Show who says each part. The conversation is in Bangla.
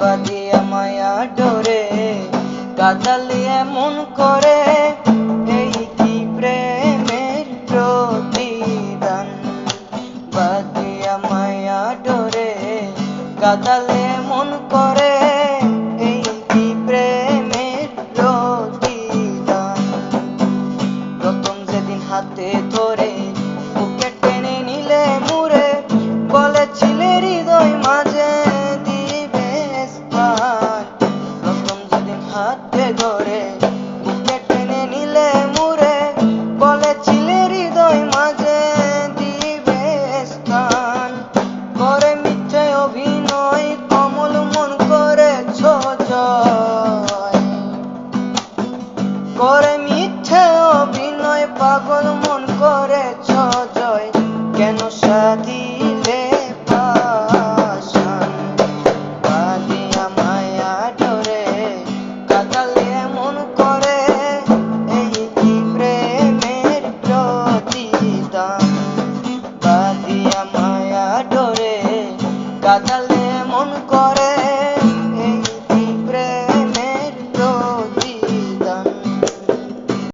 Speaker 1: বাঁধিয়া মায়া ডোরে কাঁদালে এমন করে, এই কি প্রেমের প্রতিদান। বাঁধিয়া মায়া ডোরে কাঁদালে এমন করে, এই কি প্রেমের প্রতিদান। প্রথম যেদিন হাতে ধরে বুকে টেনে নিলে মুড়ে, বলেছিলে হৃদয় মাঝে দিবে স্থান। প্রথম যেদিন হাতে ধরে বুকে টেনে নিলে মুড়ে, বলেছিলে হৃদয় মাঝে দিবে স্থান। করে মিথ্যে অভিনয় কমল মন করেছ জয়, করে মিথ্যে অভিনয় পাগল মন করেছ জয়। কেন সাধিলে পাষাণ, বাঁধিয়া মায়া ডোরে কাঁদালে এমন করে, এই কি প্রেমের প্রতিদান। বাঁধিয়া মায়া ডোরে কাঁদালে